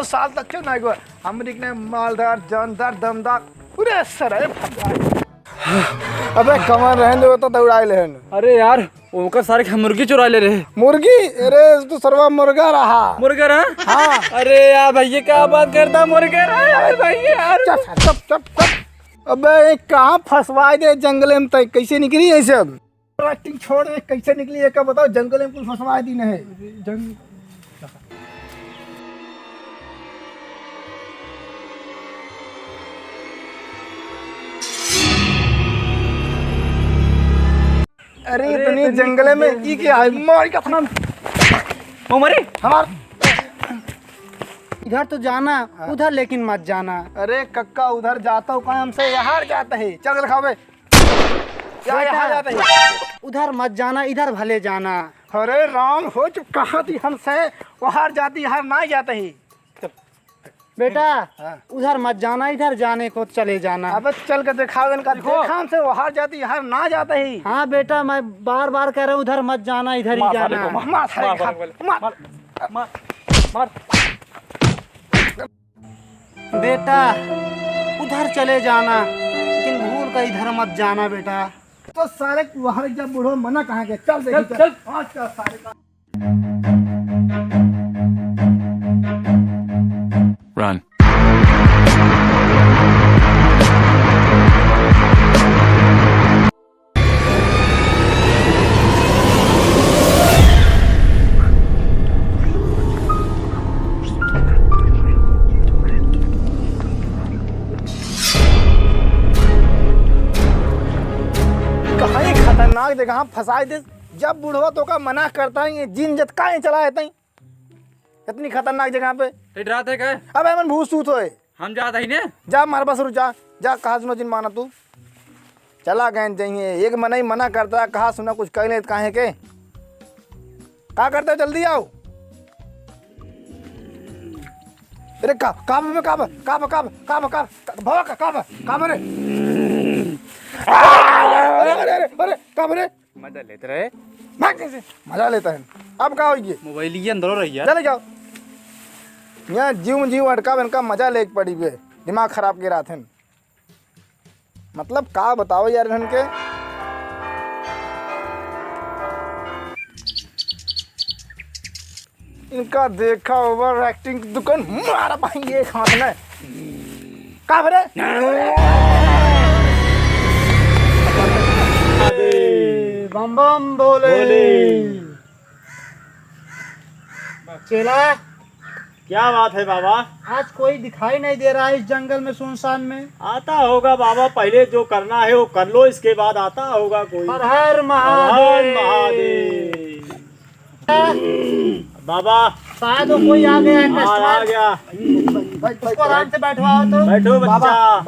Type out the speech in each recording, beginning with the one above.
साल तक क्यों नहीं गया अमरीक ने मालदार जानदार दमदार पूरे सर है। अबे कमर रहने दो तो दौड़ाए ले। अरे यार ओकर सारे के मुर्गी चुरा ले रहे। मुर्गी? अरे तू सर्वा मुर्गा रहा। मुर्गा रहा? हाँ। अरे यार भैया क्या बात करता, मुर्गा रहा यार भैया यार। चुप। अबे कहाँ फंसवाए दे जंगल में तय कैसे निकली है सब? एक्टिंग छोड़ दे, कैसे निकली है का बताओ। जंगल में कुछ फंसवाए दी नहीं जंग। अरे इतनी जंगल में ई क्या है? मार का थाना मरे हमार। इधर तो जाना उधर लेकिन मत जाना। अरे कक्का उधर जाता हूँ कहाँ हमसे यहाँ जाता है। चल खावे क्या यहाँ जाता है? उधर मत जाना इधर भले जाना। अरे राम हो चुप कहा थी हमसे वहां जाती यहाँ ना जाता है। बेटा हाँ। उधर मत जाना इधर जाने को चले जाना। अब चल के दिखाओ इनका। देखा हमसे वहां जाती यहाँ ना जाता है। हाँ बेटा मैं बार बार कह रहा हूँ उधर मत जाना इधर ही जाना। मार। बेटा उधर चले जाना लेकिन भूल कर इधर मत जाना बेटा। तो सारे वहां जब बूढ़ो मना कहाँ के चल देखी चल सारे का। Run. कहीं खतरनाक जगह फंसाए दे। जब बूढ़ो तो का मना करता है ये जिन जत का चला है तई इतनी खतरनाक जगह पे। रात है क्या? अब मन भूस सूत होए हम जाता ही ने जा मार बस रुचा जा कहा सुनो जिन माना तू चला गए चाहिए। एक मना ही मना करता कहा सुना कुछ कह ले काहे के का करते हो जल्दी आओ। अरे काब रे अरे मजा लेते रहे। मजा लेता है। अब का होगी मोबाइल ही अंदर रही यार। चले जाओ यहाँ जीव अटका इनका मजा ले पड़ी हुए दिमाग खराब के रात है। मतलब का बताओ यार इनके। इनका देखा ओवर एक्टिंग दुकान मारा पाएंगे एक हाथ में का भरे। बम बम बोले। चला क्या बात है बाबा? आज कोई दिखाई नहीं दे रहा है इस जंगल में सुनसान में। आता होगा बाबा, पहले जो करना है वो कर लो, इसके बाद आता होगा कोई। हर हर हर महादेव। महादेव। बाबा शायद वो कोई आ गया है आ कस्टमर। गया। उसको आराम से बैठवाओ तो। बैठो बच्चा।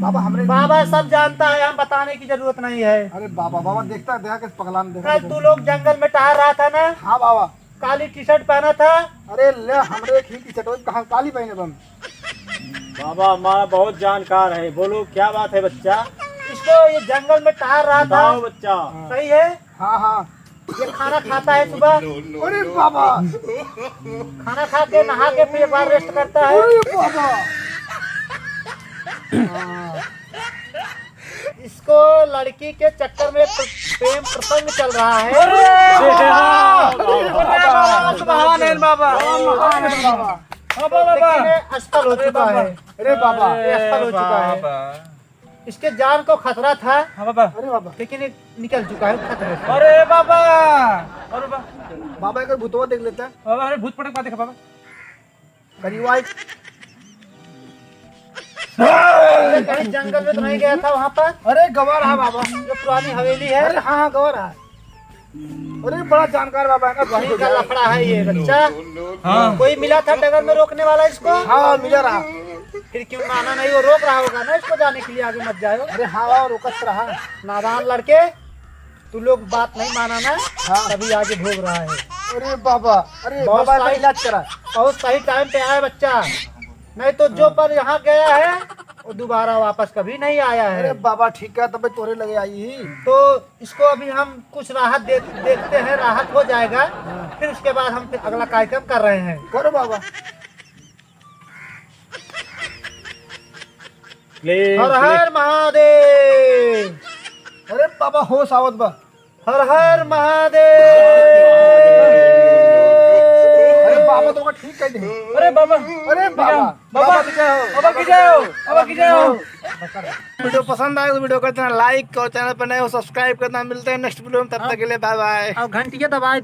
बाबा हमरे बाबा सब जानता है हम बताने की जरूरत नहीं है। अरे बाबा देखता देखा के पगला में कल तू लोग जंगल में टहल रहा था ना, हाँ बाबा। काली टी शर्ट पहना था। अरे ले हमरे खींची चटोई कहाँ काली पहने बम। बाबा हमारा बहुत जानकार है, बोलो क्या बात है बच्चा? इसको ये जंगल में टहल रहा था। बताओ बच्चा। सही है। हाँ ये खाना खाता है सुबह। अरे बाबा खाना खा के नहा के फिर एक बार रेस्ट करता है। अरे बाबा इसको लड़की के चक्कर में प्रेम प्रसंग चल रहा है। लेकिन ये असफल हो चुका है। अरे बाबा ये असफल हो चुका है। इसके जान को खतरा था। अरे बाबा लेकिन ये निकल चुका है खतरे से। अरे बाबा बाबा एक भूतवा देख लेता है। बाबा अरे भूत पटक देखा बाबा। करीब आई कहीं जंगल में तो नहीं गया था वहाँ पर? अरे गवार है बाबा। जो पुरानी हवेली है। अरे हाँ गवार है। अरे बड़ा जानकार बाबा है ना। वहीं का लफड़ा है ये बच्चा। हाँ। कोई मिला था डगर में रोकने वाला इसको? हाँ मिला रहा। फिर क्यों माना नहीं? वो रोक रहा होगा ना इसको जाने के लिए, आगे मत जाओ। अरे हाँ रोकत रहा। नादान लड़के तू लोग बात नहीं माना ना। हाँ। तभी आगे भोग रहा है। अरे बाबा अरे बहुत बाबा का सही। इलाज करा। बहुत सही टाइम पे आया बच्चा, नहीं तो जो पर यहाँ गया है वो दोबारा वापस कभी नहीं आया अरे है। बाबा ठीक है तब तोरे लगे आई ही। तो इसको अभी हम कुछ राहत देखते हैं, राहत हो जाएगा फिर उसके बाद हम फिर अगला कार्यक्रम कर रहे हैं। करो बाबा। प्लीज हर हर महादेव। अरे बाबा होश आवत बा। हर हर महादेव। अरे बाबा तो ठीक कह दे। अरे बाबा अरे बाबा बाबा की जय हो। बाबा की जय हो, बाबा की जय हो। वीडियो पसंद आए तो वीडियो को लाइक और चैनल पर नए हो सब्सक्राइब करना। मिलते हैं नेक्स्ट वीडियो में, तब तक के लिए बाय बाय। अब घंटिया दबाए दे।